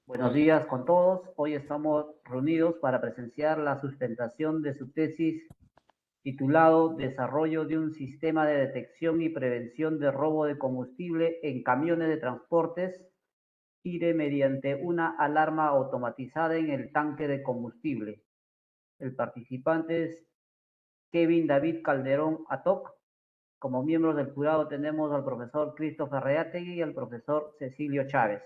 Buenos días con todos. Hoy estamos reunidos para presenciar la sustentación de su tesis titulado Desarrollo de un sistema de detección y prevención de robo de combustible en camiones de transportes, gire mediante una alarma automatizada en el tanque de combustible. El participante es Kevin David Calderón Atoc. Como miembros del jurado tenemos al profesor Christopher Reategui y al profesor Cecilio Chávez.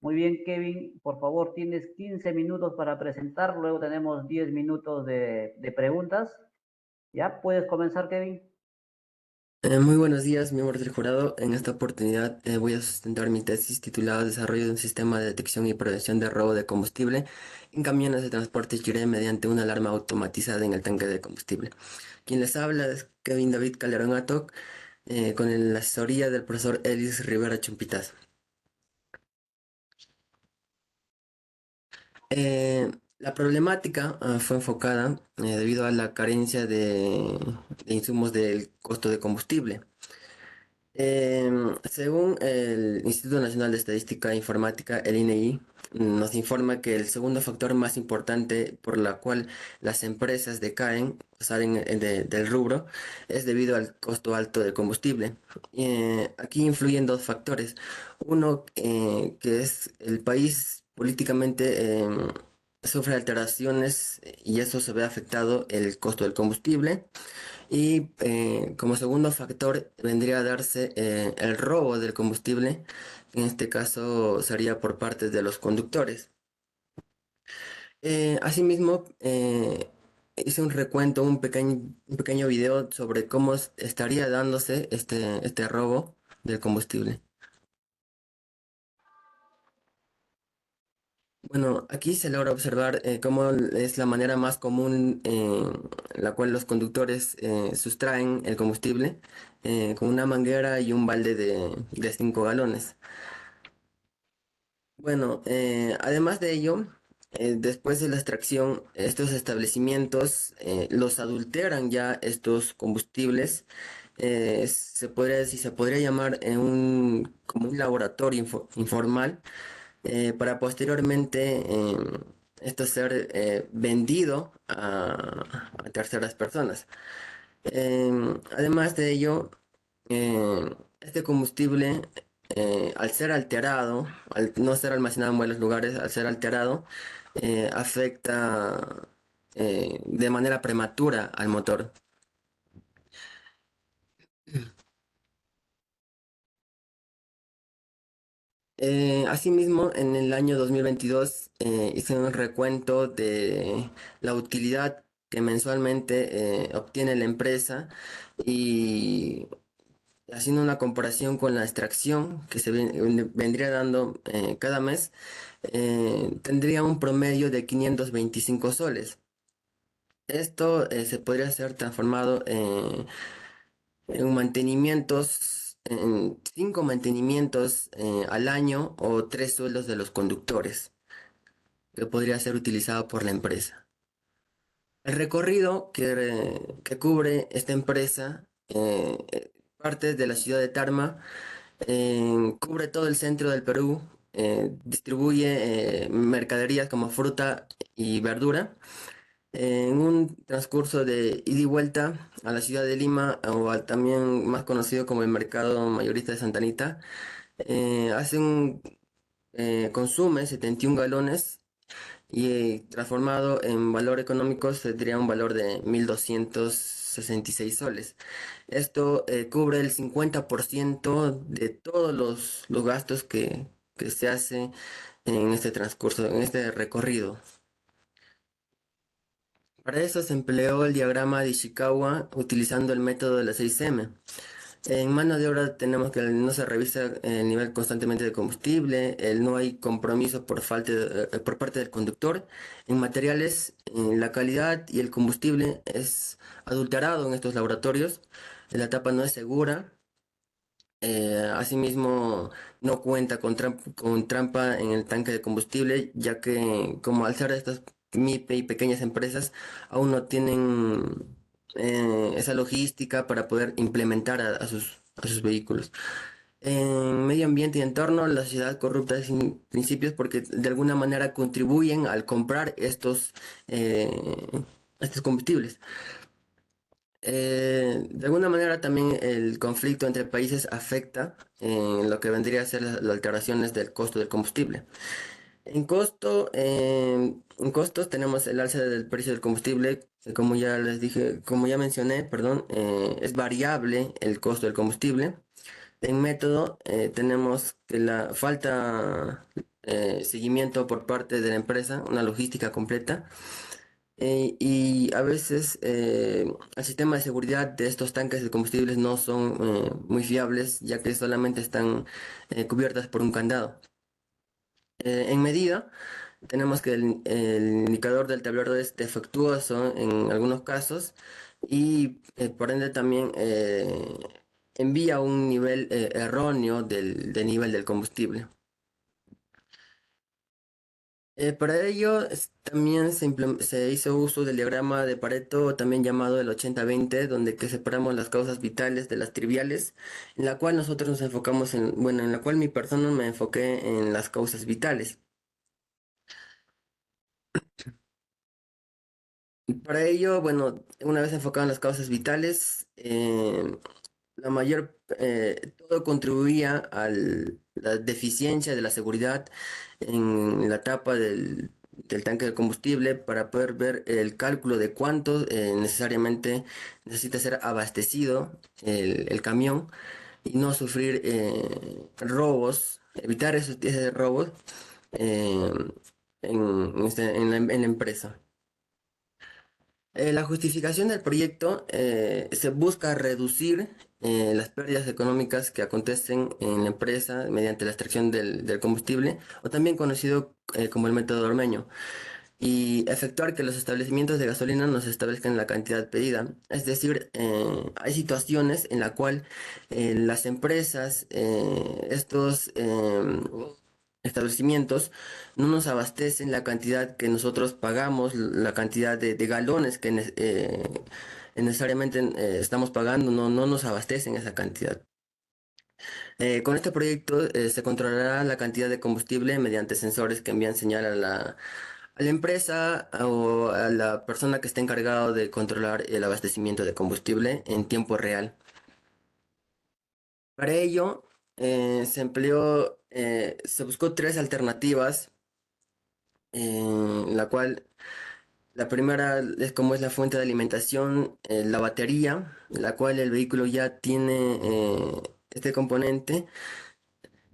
Muy bien, Kevin, por favor, tienes 15 minutos para presentar, luego tenemos 10 minutos de preguntas. ¿Ya? ¿Puedes comenzar, Kevin? Muy buenos días, miembros del jurado. En esta oportunidad voy a sustentar mi tesis titulada Desarrollo de un sistema de detección y prevención de robo de combustible en camiones de transporte Jiré mediante una alarma automatizada en el tanque de combustible. Quien les habla es Kevin David Calderón Atoc, con la asesoría del profesor Elis Rivera Chumpitaz. La problemática fue enfocada debido a la carencia de insumos del costo de combustible. Según el Instituto Nacional de Estadística e Informática, el INEI, nos informa que el segundo factor más importante por la cual las empresas decaen, salen del rubro, es debido al costo alto del combustible. Aquí influyen dos factores. Uno, que es el país políticamente sufre alteraciones y eso se ve afectado el costo del combustible. Y como segundo factor vendría a darse el robo del combustible, en este caso sería por parte de los conductores. Asimismo, hice un recuento, un pequeño video sobre cómo estaría dándose este robo del combustible. Bueno, aquí se logra observar cómo es la manera más común la cual los conductores sustraen el combustible con una manguera y un balde de 5 galones. Bueno, además de ello, después de la extracción, estos establecimientos los adulteran ya estos combustibles. Se podría llamar como un laboratorio informal para posteriormente esto ser vendido a terceras personas. Además de ello, este combustible, al ser alterado, al no ser almacenado en buenos lugares, al ser alterado, afecta de manera prematura al motor. Asimismo, en el año 2022 hice un recuento de la utilidad que mensualmente obtiene la empresa y haciendo una comparación con la extracción que vendría dando cada mes, tendría un promedio de 525 soles. Esto se podría ser transformado en mantenimientos, en 5 mantenimientos al año o 3 sueldos de los conductores, que podría ser utilizado por la empresa. El recorrido que cubre esta empresa parte de la ciudad de Tarma, cubre todo el centro del Perú, distribuye mercaderías como fruta y verdura en un transcurso de ida y vuelta a la ciudad de Lima, también más conocido como el mercado mayorista de Santa Anita. Consume 71 galones y transformado en valor económico tendría un valor de 1.266 soles. Esto cubre el 50% de todos los gastos que se hace en este transcurso, en este recorrido. Para eso se empleó el diagrama de Ishikawa utilizando el método de la 6M. En mano de obra tenemos que no se revisa el nivel constantemente de combustible, no hay compromiso por parte del conductor. En materiales, la calidad y el combustible es adulterado en estos laboratorios. La tapa no es segura. Asimismo, no cuenta con trampa en el tanque de combustible, ya que como al ser estas MIPE y pequeñas empresas, aún no tienen esa logística para poder implementar a sus vehículos. En medio ambiente y entorno, la sociedad corrupta sin principios porque de alguna manera contribuyen al comprar eh, estos combustibles. De alguna manera también el conflicto entre países afecta en lo que vendría a ser las alteraciones del costo del combustible. En costos tenemos el alza del precio del combustible, que como ya les dije, como ya mencioné, perdón, es variable el costo del combustible. En método tenemos que la falta seguimiento por parte de la empresa, una logística completa, y a veces el sistema de seguridad de estos tanques de combustibles no son muy fiables, ya que solamente están cubiertas por un candado. En medida, tenemos que el indicador del tablero es defectuoso en algunos casos y por ende también envía un nivel erróneo de nivel del combustible. Para ello también se hizo uso del diagrama de Pareto, también llamado el 80-20, donde que separamos las causas vitales de las triviales, en la cual nosotros nos enfocamos bueno, en la cual mi persona me enfoqué en las causas vitales. Para ello, bueno, una vez enfocado en las causas vitales, todo contribuía a la deficiencia de la seguridad en la tapa del tanque de combustible para poder ver el cálculo de cuánto necesariamente necesita ser abastecido el camión y no sufrir robos, evitar ese robos eh, en la empresa. La justificación del proyecto se busca reducir las pérdidas económicas que acontecen en la empresa mediante la extracción del combustible, o también conocido como el método ormeño, y efectuar que los establecimientos de gasolina nos establezcan la cantidad pedida. Es decir, hay situaciones en la cual las empresas, estos establecimientos, no nos abastecen la cantidad que nosotros pagamos, la cantidad de galones que necesariamente estamos pagando, no nos abastecen esa cantidad. Con este proyecto se controlará la cantidad de combustible mediante sensores que envían señal a la empresa o a la persona que esté encargado de controlar el abastecimiento de combustible en tiempo real. Para ello, se buscó tres alternativas, la cual la primera es como es la fuente de alimentación, la batería, la cual el vehículo ya tiene este componente.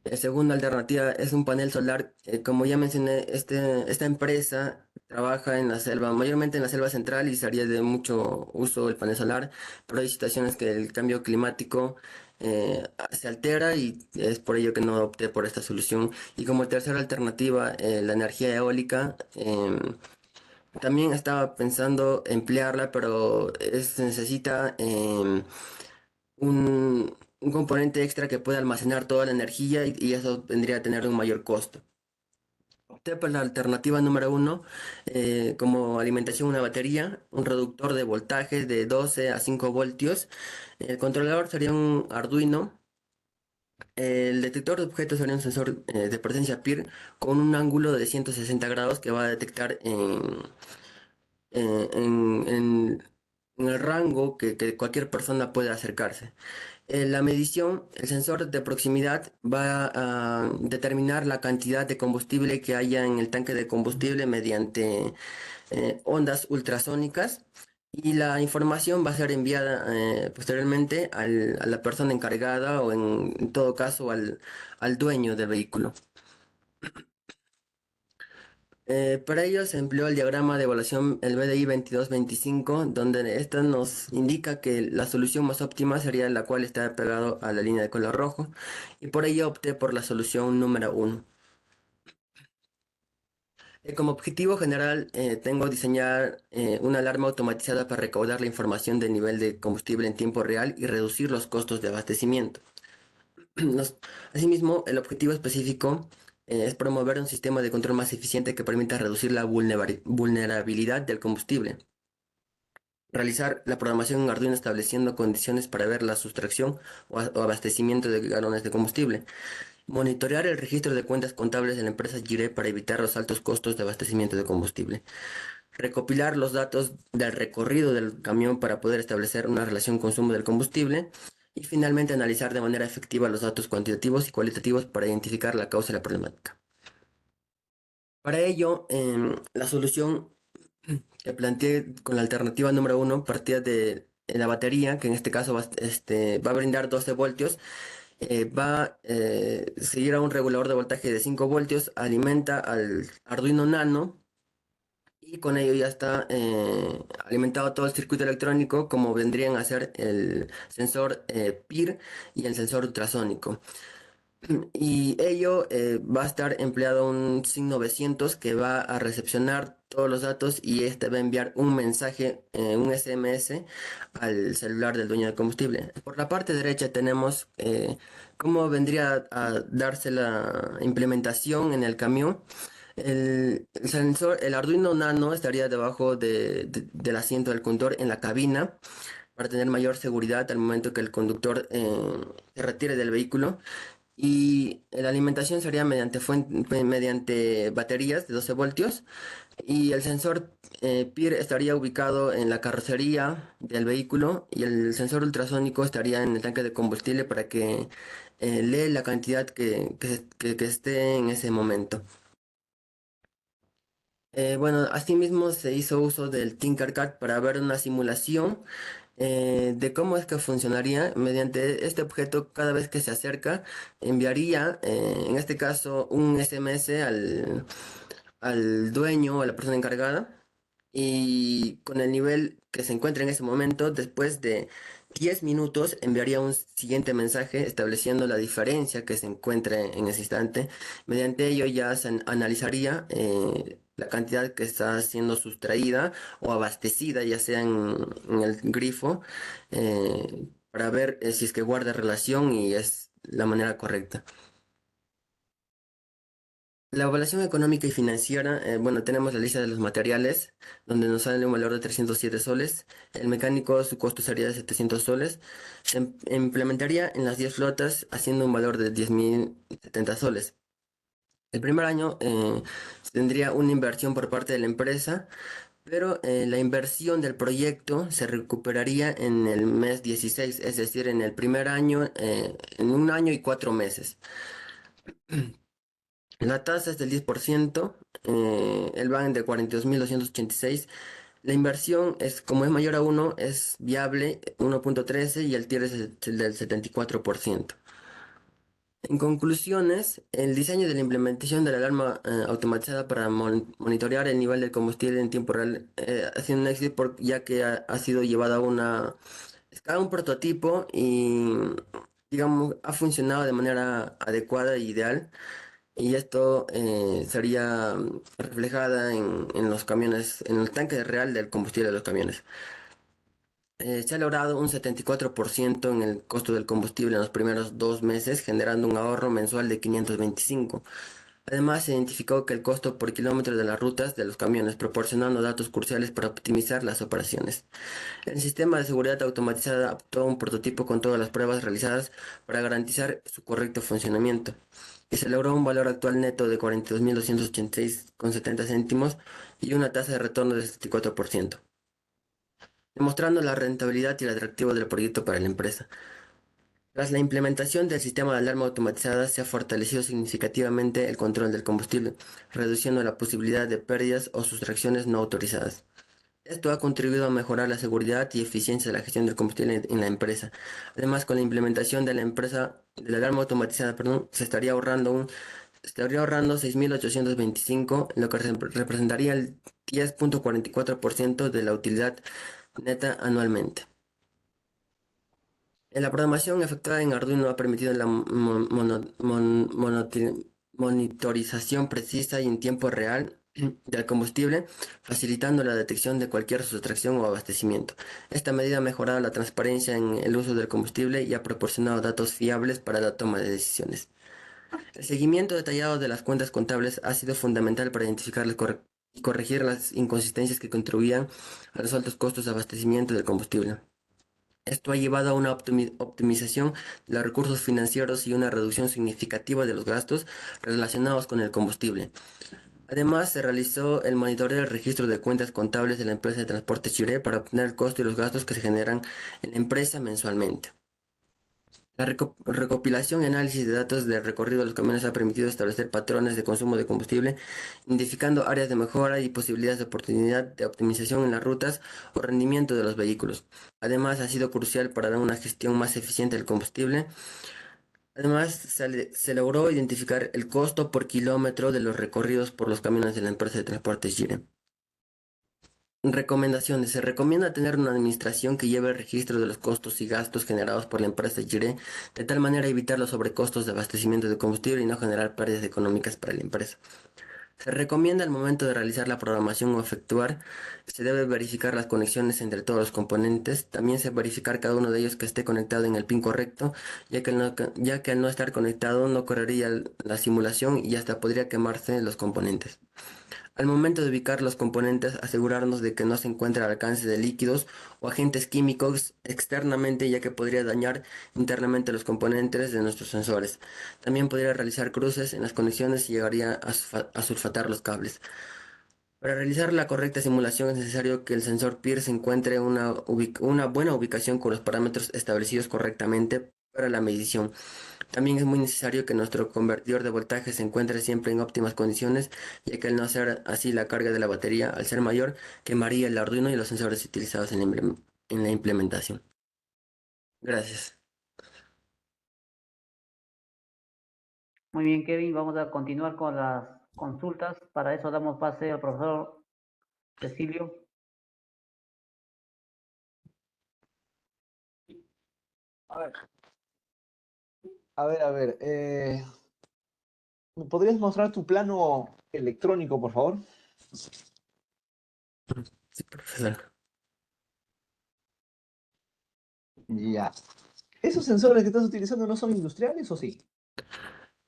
La segunda alternativa es un panel solar. Como ya mencioné, esta empresa trabaja en la selva, mayormente en la selva central y sería de mucho uso el panel solar, pero hay situaciones que el cambio climático se altera y es por ello que no opté por esta solución. Y como tercera alternativa, la energía eólica. También estaba pensando emplearla, pero necesita un componente extra que pueda almacenar toda la energía y eso vendría a tener un mayor costo. Opté por la alternativa número uno, como alimentación una batería, un reductor de voltaje de 12 a 5 voltios. El controlador sería un Arduino. El detector de objetos sería un sensor de presencia PIR con un ángulo de 160 grados que va a detectar eh, en, en- en el rango que cualquier persona puede acercarse. La medición, el sensor de proximidad va a determinar la cantidad de combustible que haya en el tanque de combustible mediante ondas ultrasónicas y la información va a ser enviada posteriormente a la persona encargada o en todo caso al dueño del vehículo. Para ello se empleó el diagrama de evaluación, el BDI 2225, donde esta nos indica que la solución más óptima sería la cual está pegado a la línea de color rojo, y por ello opté por la solución número uno. Como objetivo general, tengo diseñar una alarma automatizada para recaudar la información del nivel de combustible en tiempo real y reducir los costos de abastecimiento. Asimismo, el objetivo específico es promover un sistema de control más eficiente que permita reducir la vulnerabilidad del combustible. Realizar la programación en Arduino estableciendo condiciones para ver la sustracción o abastecimiento de galones de combustible. Monitorear el registro de cuentas contables de la empresa Gire para evitar los altos costos de abastecimiento de combustible. Recopilar los datos del recorrido del camión para poder establecer una relación consumo del combustible. Y finalmente analizar de manera efectiva los datos cuantitativos y cualitativos para identificar la causa de la problemática. Para ello, la solución que planteé con la alternativa número uno partía de la batería, que en este caso va a brindar 12 voltios, va a seguir a un regulador de voltaje de 5 voltios, alimenta al Arduino Nano y con ello ya está alimentado todo el circuito electrónico como vendrían a ser el sensor PIR y el sensor ultrasónico. Y ello va a estar empleado un SIG 900 que va a recepcionar todos los datos y este va a enviar un mensaje, un SMS al celular del dueño del combustible. Por la parte derecha tenemos cómo vendría a darse la implementación en el camión. El sensor, el Arduino Nano estaría debajo del asiento del conductor en la cabina para tener mayor seguridad al momento que el conductor se retire del vehículo. Y la alimentación sería mediante baterías de 12 voltios y el sensor PIR estaría ubicado en la carrocería del vehículo y el sensor ultrasónico estaría en el tanque de combustible para que lee la cantidad que esté en ese momento. Bueno, asimismo se hizo uso del Tinkercad para ver una simulación de cómo es que funcionaría mediante este objeto cada vez que se acerca, enviaría, en este caso, un SMS al dueño o a la persona encargada y con el nivel que se encuentra en ese momento, después de 10 minutos enviaría un siguiente mensaje estableciendo la diferencia que se encuentra en ese instante. Mediante ello ya se analizaría la cantidad que está siendo sustraída o abastecida, ya sea en el grifo, para ver si es que guarda relación y es la manera correcta. La evaluación económica y financiera, bueno, tenemos la lista de los materiales, donde nos sale un valor de 307 soles. El mecánico, su costo sería de 700 soles. Se implementaría en las 10 flotas, haciendo un valor de 10.070 soles. El primer año tendría una inversión por parte de la empresa, pero la inversión del proyecto se recuperaría en el mes 16, es decir, en el primer año, en un año y 4 meses. La tasa es del 10%, el BAN de 42.286. La inversión es, como es mayor a uno es viable 1.13 y el TIR es el del 74%. En conclusiones, el diseño de la implementación de la alarma automatizada para monitorear el nivel del combustible en tiempo real ha sido un éxito ya que ha sido llevado a un prototipo y, digamos, ha funcionado de manera adecuada e ideal. Y esto sería reflejada en los camiones, en el tanque real del combustible de los camiones. Se ha logrado un 74% en el costo del combustible en los primeros 2 meses, generando un ahorro mensual de 525. Además, se identificó que el costo por kilómetro de las rutas de los camiones, proporcionando datos cruciales para optimizar las operaciones. El sistema de seguridad automatizada adoptó un prototipo con todas las pruebas realizadas para garantizar su correcto funcionamiento y se logró un valor actual neto de 42.286,70 céntimos y una tasa de retorno de 74%, demostrando la rentabilidad y el atractivo del proyecto para la empresa. Tras la implementación del sistema de alarma automatizada, se ha fortalecido significativamente el control del combustible, reduciendo la posibilidad de pérdidas o sustracciones no autorizadas. Esto ha contribuido a mejorar la seguridad y eficiencia de la gestión del combustible en la empresa. Además, con la implementación de la alarma automatizada, perdón, estaría ahorrando 6.825, lo que representaría el 10.44% de la utilidad neta anualmente. La programación efectuada en Arduino ha permitido la monitorización precisa y en tiempo real del combustible, facilitando la detección de cualquier sustracción o abastecimiento. Esta medida ha mejorado la transparencia en el uso del combustible y ha proporcionado datos fiables para la toma de decisiones. El seguimiento detallado de las cuentas contables ha sido fundamental para identificar y corregir las inconsistencias que contribuían a los altos costos de abastecimiento del combustible. Esto ha llevado a una optimización de los recursos financieros y una reducción significativa de los gastos relacionados con el combustible. Además, se realizó el monitoreo del registro de cuentas contables de la empresa de transporte Chile para obtener el costo y los gastos que se generan en la empresa mensualmente. La recopilación y análisis de datos del recorrido de los camiones ha permitido establecer patrones de consumo de combustible, identificando áreas de mejora y posibilidades de oportunidad de optimización en las rutas o rendimiento de los vehículos. Además, ha sido crucial para dar una gestión más eficiente del combustible. Además, se logró identificar el costo por kilómetro de los recorridos por los camiones de la empresa de transporte Chile. Recomendaciones. Se recomienda tener una administración que lleve el registro de los costos y gastos generados por la empresa Jiré, de tal manera evitar los sobrecostos de abastecimiento de combustible y no generar pérdidas económicas para la empresa. Se recomienda al momento de realizar la programación o efectuar, se debe verificar las conexiones entre todos los componentes. También se verificar cada uno de ellos que esté conectado en el pin correcto, ya que al no estar conectado no correría la simulación y hasta podría quemarse los componentes. Al momento de ubicar los componentes, asegurarnos de que no se encuentre al alcance de líquidos o agentes químicos externamente, ya que podría dañar internamente los componentes de nuestros sensores. También podría realizar cruces en las conexiones y llegaría a sulfatar los cables. Para realizar la correcta simulación es necesario que el sensor PIR se encuentre en una buena ubicación con los parámetros establecidos correctamente para la medición. También es muy necesario que nuestro convertidor de voltaje se encuentre siempre en óptimas condiciones, ya que al no hacer así la carga de la batería, al ser mayor, quemaría el Arduino y los sensores utilizados en la implementación. Gracias. Muy bien, Kevin, vamos a continuar con las consultas. Para eso damos pase al profesor Cecilio. A ver, a ver. ¿Me podrías mostrar tu plano electrónico, por favor? Sí, profesor. Ya. ¿Esos sensores que estás utilizando no son industriales o sí?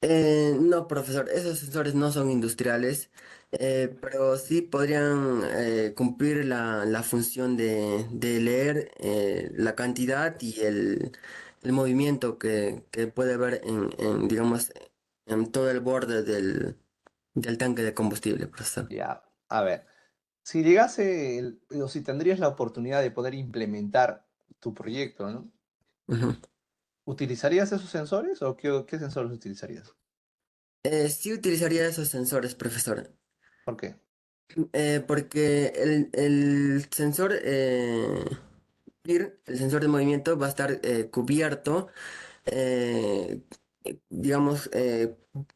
No, profesor, esos sensores no son industriales, pero sí podrían cumplir la función de leer la cantidad y el movimiento que puede haber digamos, en todo el borde del tanque de combustible, profesor. Ya. A ver, si llegase o si tendrías la oportunidad de poder implementar tu proyecto, ¿no? Ujú. ¿Utilizarías esos sensores o qué sensores utilizarías? Sí utilizaría esos sensores, profesor. ¿Por qué? Porque el sensor PIR, el sensor de movimiento, va a estar cubierto, eh, digamos,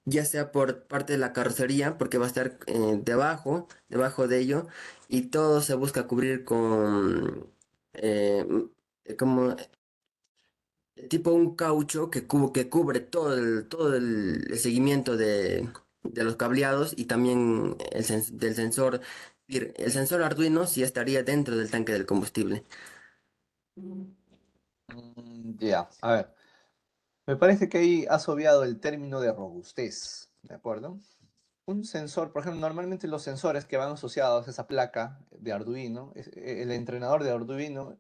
ya sea por parte de la carrocería, porque va a estar debajo de ello, y todo se busca cubrir con como tipo un caucho que cubre todo el seguimiento de los cableados y también del sensor. El sensor Arduino sí estaría dentro del tanque del combustible. Ya, a ver. Me parece que ahí has obviado el término de robustez, ¿de acuerdo? Un sensor, por ejemplo, normalmente los sensores que van asociados a esa placa de Arduino, el entrenador de Arduino,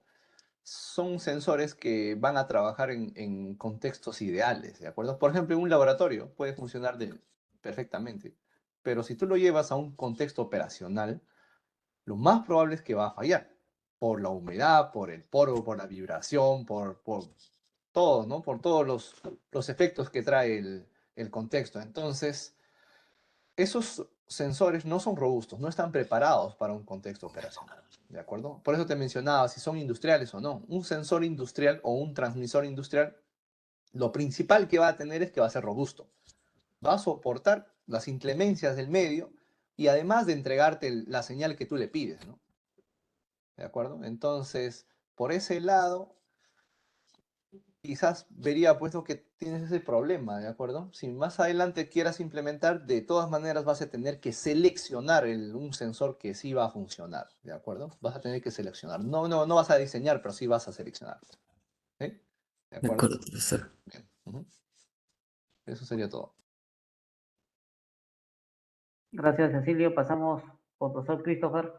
son sensores que van a trabajar en contextos ideales, ¿de acuerdo? Por ejemplo, en un laboratorio puede funcionar perfectamente, pero si tú lo llevas a un contexto operacional, lo más probable es que va a fallar por la humedad, por el polvo, por la vibración, por todo, ¿no? Por todos los efectos que trae el contexto. Entonces, esos sensores no son robustos, no están preparados para un contexto operacional, ¿de acuerdo? Por eso te mencionaba si son industriales o no. Un sensor industrial o un transmisor industrial, lo principal que va a tener es que va a ser robusto. Va a soportar las inclemencias del medio y además de entregarte la señal que tú le pides, ¿no? ¿De acuerdo? Entonces, por ese lado, quizás vería pues lo que tienes ese problema, ¿de acuerdo? Si más adelante quieras implementar, de todas maneras vas a tener que seleccionar un sensor que sí va a funcionar, ¿de acuerdo? Vas a tener que seleccionar. No vas a diseñar, pero sí vas a seleccionar. ¿Sí? ¿De De acuerdo? acuerdo, profesor. Bien. Ujú. Eso sería todo. Gracias, Cecilio. Pasamos por profesor Christopher.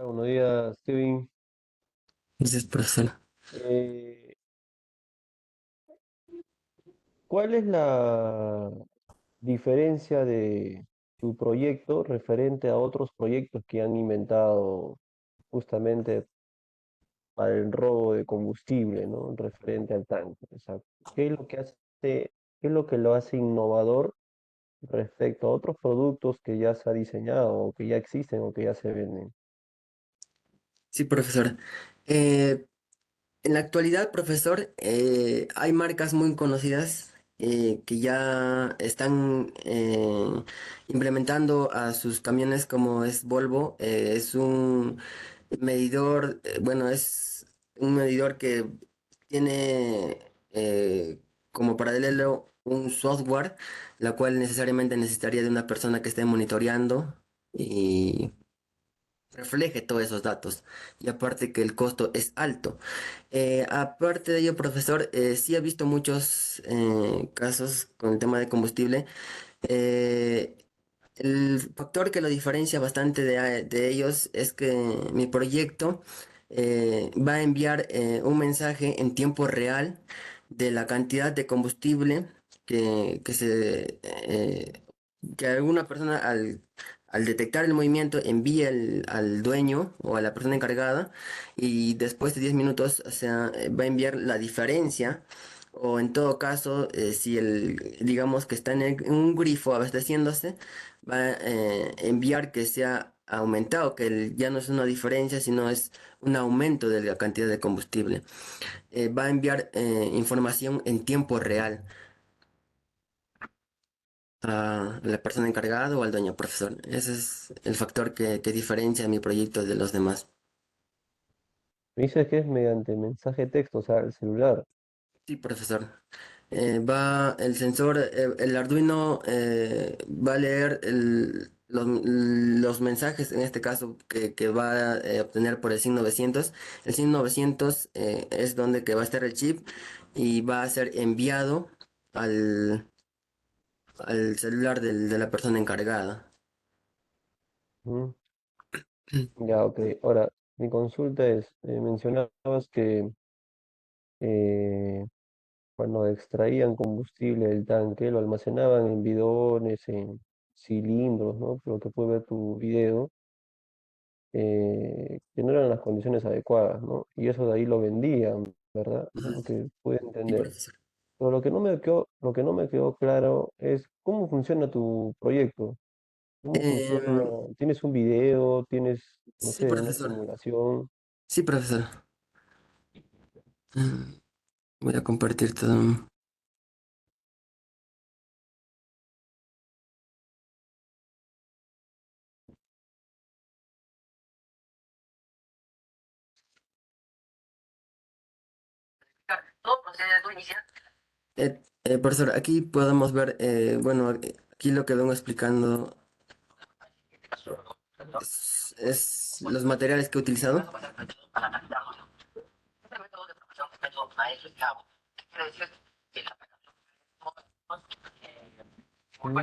Buenos días, Kevin. Gracias, profesor. Eh, ¿Cuál es la diferencia de tu proyecto referente a otros proyectos que han inventado justamente para el robo de combustible, ¿no? Referente al tanque. O sea, ¿qué es lo que hace, qué es lo que lo hace innovador respecto a otros productos que ya se ha diseñado o que ya existen o que ya se venden? Sí, profesor. Eh, En la actualidad, profesor, hay marcas muy conocidas que ya están implementando a sus camiones como es Volvo. Es un medidor, bueno, es un medidor que tiene como paralelo un software, la cual necesariamente necesitaría de una persona que esté monitoreando y refleje todos esos datos. Y aparte que el costo es alto. Aparte de ello, profesor, sí he visto muchos casos con el tema de combustible. Eh, el factor que lo diferencia bastante de ellos es que mi proyecto va a enviar un mensaje en tiempo real de la cantidad de combustible que que alguna persona al detectar el movimiento envíe al dueño o a la persona encargada y después de 10 minutos, o sea, va a enviar la diferencia o en todo caso, si digamos que está en un grifo abasteciéndose, va a enviar que sea aumentado, que ya no es una diferencia, sino es un aumento de la cantidad de combustible. Va a enviar información en tiempo real a la persona encargada o al dueño profesor. Ese es el factor que diferencia mi proyecto de los demás. Me dices que es mediante mensaje de texto, o sea, el celular. Sí, profesor. Va el sensor, el Arduino va a leer los mensajes, en este caso, que va a obtener por el SIG 900. El SIG 900 es donde que va a estar el chip y va a ser enviado al, al celular de la persona encargada. ¿Mm? Ya, ok. Ahora, mi consulta es, mencionabas que eh, cuando extraían combustible del tanque, lo almacenaban en bidones, en cilindros, ¿no? Por lo que pude ver tu video, que no eran las condiciones adecuadas, ¿no? Y eso de ahí lo vendían, ¿verdad? Es Ajá. lo que pude Sí, entender. profesor. Pero lo que no me quedó claro es cómo funciona tu proyecto. ¿Cómo funciona? Em, ¿Tienes un video? ¿Tienes, no sí, sé, una profesor. simulación? Sí, profesor. Mm, Voy a compartir todo. Profesor, aquí podemos ver, bueno, aquí lo que vengo explicando es los materiales que he utilizado. ¿Mm?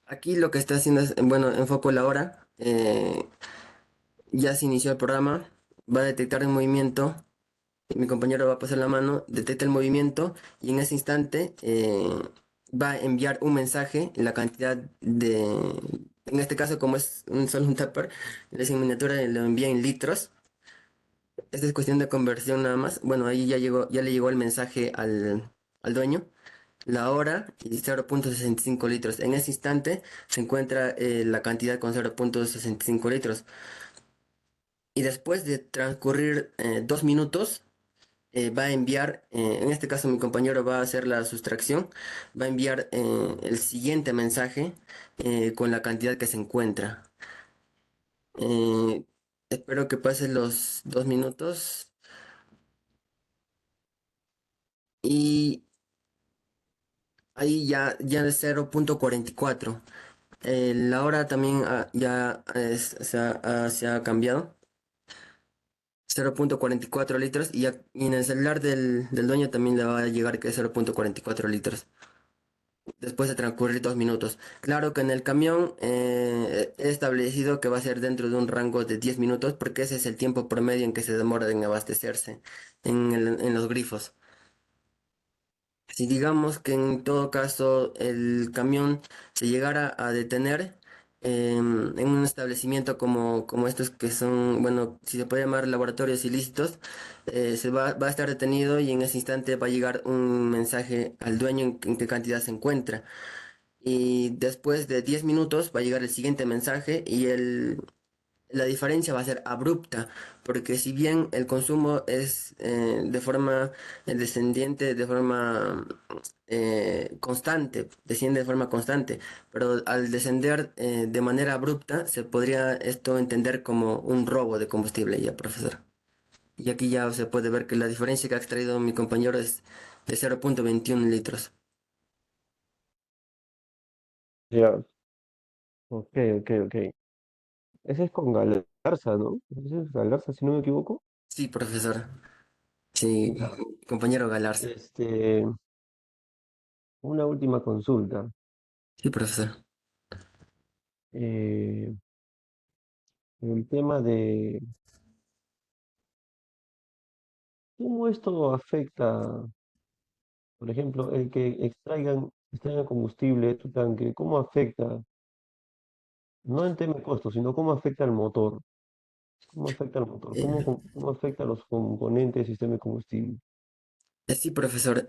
Aquí lo que está haciendo es, bueno, enfoco la hora, ya se inició el programa, va a detectar el movimiento, mi compañero va a pasar la mano, detecta el movimiento y en ese instante va a enviar un mensaje, la cantidad en este caso como es solo un tupper, es en miniatura lo envía en litros. Esta es cuestión de conversión nada más. Bueno, ahí ya llegó, ya le llegó el mensaje al dueño. La hora y 0.65 litros. En ese instante se encuentra la cantidad con 0.65 litros. Y después de transcurrir 2 minutos, va a enviar, en este caso mi compañero va a hacer la sustracción, va a enviar el siguiente mensaje con la cantidad que se encuentra. Eh, Espero que pasen los 2 minutos. Y ahí ya es 0.44. La hora también ya se ha cambiado. 0.44 litros y en el celular del dueño también le va a llegar que es 0.44 litros. después de transcurrir 2 minutos. Claro que en el camión he establecido que va a ser dentro de un rango de 10 minutos porque ese es el tiempo promedio en que se demora en abastecerse en los grifos. Si digamos que en todo caso el camión se llegara a detener en un establecimiento como estos que son, bueno, si se puede llamar laboratorios ilícitos, va a estar detenido y en ese instante va a llegar un mensaje al dueño en qué cantidad se encuentra. Y después de 10 minutos va a llegar el siguiente mensaje y la diferencia va a ser abrupta, porque si bien el consumo es de forma descendiente, de forma constante, desciende de forma constante, pero al descender de manera abrupta, se podría esto entender como un robo de combustible ya, profesor. Y aquí ya se puede ver que la diferencia que ha extraído mi compañero es de 0,21 litros. Ya, ok, ok, ok. Ese es con Galarza, ¿no? Ese es Galarza, si no me equivoco. Sí, profesor. Sí, Ya. compañero Galarza. Este, una última consulta. Sí, profesor. Eh, el tema de cómo esto afecta, por ejemplo, el que extraigan combustible de tu tanque, cómo afecta, no en tema de costo, sino cómo afecta al motor. ¿Cómo afecta al motor? Eh, ¿Cómo afecta a los componentes del sistema de combustible? sí, profesor.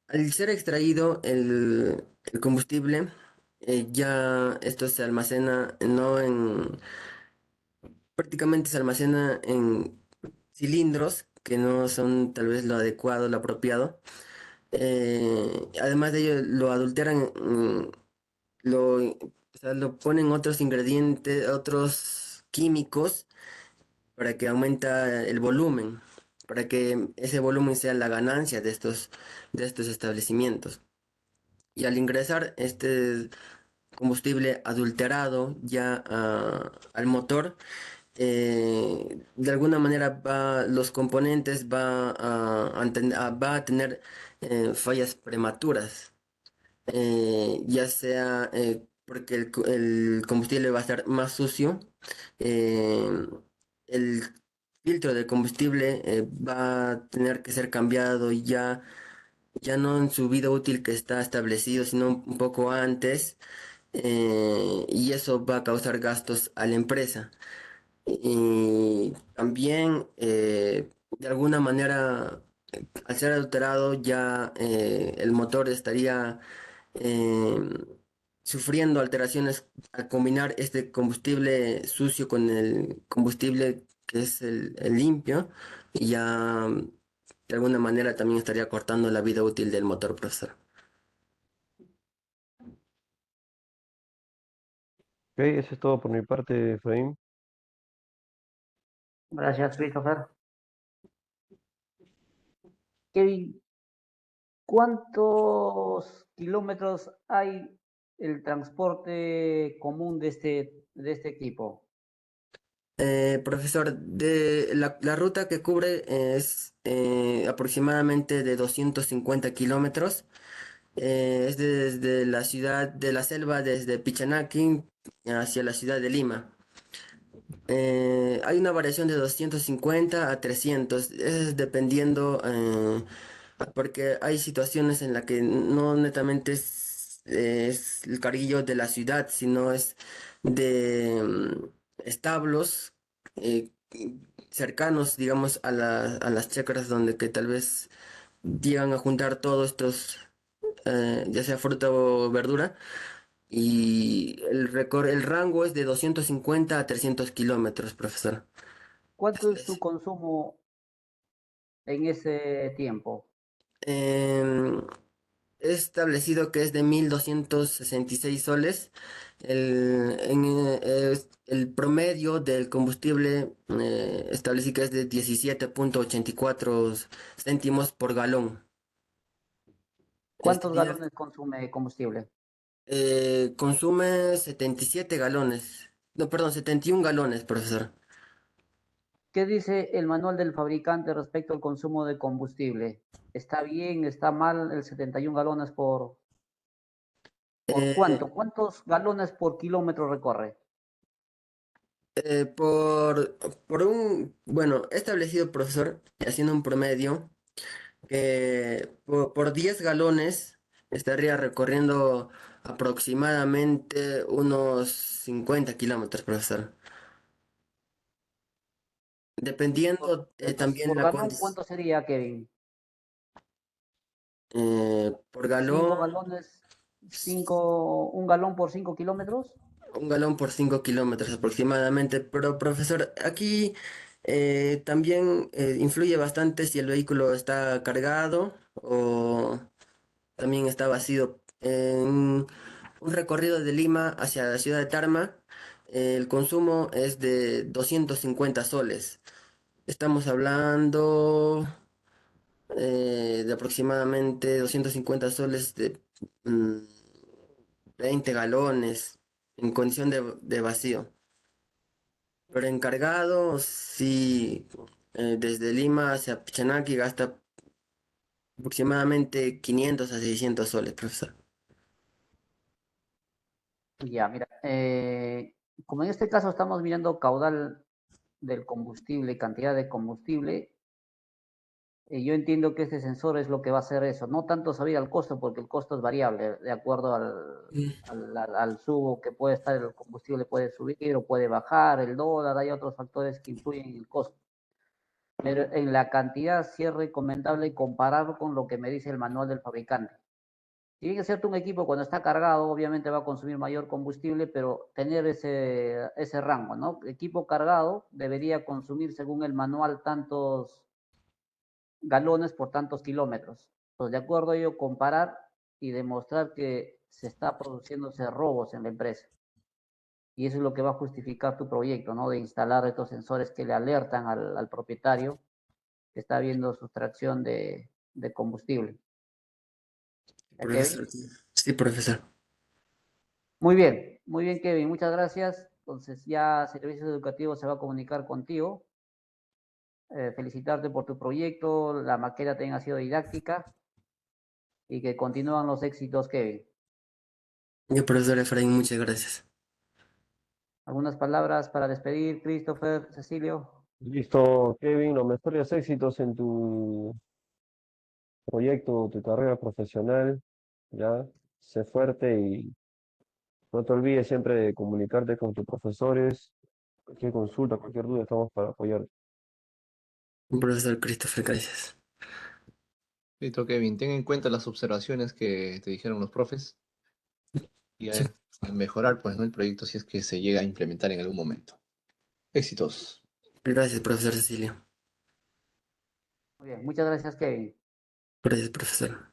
Al ser extraído el combustible, ya esto se almacena no en, prácticamente se almacena en cilindros que no son tal vez lo adecuado, lo apropiado. Además de ello, lo adulteran, o sea, lo ponen otros ingredientes, otros químicos para que aumenta el volumen, para que ese volumen sea la ganancia de estos establecimientos. Y al ingresar este combustible adulterado ya al motor, de alguna manera los componentes va a tener fallas prematuras, ya sea porque el combustible va a estar más sucio, eh, el filtro de combustible va a tener que ser cambiado ya no en su vida útil que está establecido, sino un poco antes, y eso va a causar gastos a la empresa. Y también, de alguna manera, al ser adulterado, ya el motor estaría eh, sufriendo alteraciones al combinar este combustible sucio con el combustible que es el limpio, y ya de alguna manera también estaría cortando la vida útil del motor, profesor. Ok, eso es todo por mi parte, Efraín. Gracias, Christopher. Kevin, ¿cuántos kilómetros hay el transporte común de este equipo? Profesor, la ruta que cubre es aproximadamente de 250 kilómetros. Es desde la ciudad de la selva, desde Pichanaki hacia la ciudad de Lima. Hay una variación de 250 a 300, es dependiendo, porque hay situaciones en las que no netamente es el carguillo de la ciudad, sino es de establos eh, cercanos, digamos, a las chacras donde que tal vez llegan a juntar todos estos, ya sea fruta o verdura y el rango es de 250 a 300 kilómetros, profesor. ¿Cuánto es su Es- consumo en ese tiempo? em, He establecido que es de 1.266 soles. El promedio del combustible establecí que es de 17,84 céntimos por galón. Este ¿Cuántos día galones consume combustible? consume 77 galones. No, perdón, 71 galones, profesor. ¿Qué dice el manual del fabricante respecto al consumo de combustible? ¿Está bien, está mal el 71 galones por Eh, cuánto? ¿Cuántos galones por kilómetro recorre? eh, por, bueno, he establecido, profesor, haciendo un promedio, que por 10 galones estaría recorriendo aproximadamente unos 50 kilómetros, profesor. Dependiendo también Por la galón, condición. ¿cuánto sería, Kevin? Por ¿Cinco galón, galones? ¿Un galón por 5 kilómetros? un galón por 5 kilómetros aproximadamente. Pero profesor, aquí también influye bastante si el vehículo está cargado o también está vacío. En un recorrido de Lima hacia la ciudad de Tarma, el consumo es de 250 soles. Estamos hablando de aproximadamente 250 soles de mm, 20 galones en condición de vacío. Pero encargado, sí, desde Lima hacia Pichanaki gasta aproximadamente 500 a 600 soles, profesor. Ya, mira, como en este caso estamos mirando caudal del combustible, cantidad de combustible, yo entiendo que este sensor es lo que va a hacer eso, no tanto saber al costo, porque el costo es variable, de acuerdo al subo que puede estar el combustible, puede subir o puede bajar, el dólar, hay otros factores que influyen en el costo. Pero en la cantidad sí es recomendable comparar con lo que me dice el manual del fabricante. Si bien es cierto, un equipo cuando está cargado obviamente va a consumir mayor combustible, pero tener ese rango, ¿no? Equipo cargado debería consumir según el manual tantos galones por tantos kilómetros. Pues de acuerdo a ello, comparar y demostrar que se está produciéndose robos en la empresa. Y eso es lo que va a justificar tu proyecto, ¿no? De instalar estos sensores que le alertan al propietario que está viendo sustracción de combustible. ¿Ya, Kevin? Profesor, sí, profesor. Muy bien, Kevin, muchas gracias. Entonces ya Servicios Educativos se va a comunicar contigo. Felicitarte por tu proyecto, la maqueta tenga sido didáctica y que continúan los éxitos, Kevin. Yo, profesor Efraín, muchas gracias. ¿Algunas palabras para despedir, Christopher, Cecilio? Listo, Kevin, los mejores éxitos en tu proyecto, tu carrera profesional, ya, sé fuerte y no te olvides siempre de comunicarte con tus profesores, cualquier consulta, cualquier duda, estamos para apoyarte. Profesor Christopher, gracias. Listo, Kevin, ten en cuenta las observaciones que te dijeron los profes y Sí. a mejorar pues, ¿no? el proyecto si es que se llega a implementar en algún momento. Éxitos. Gracias, profesor Cecilio. Muy bien, muchas gracias, Kevin. Gracias, profesor.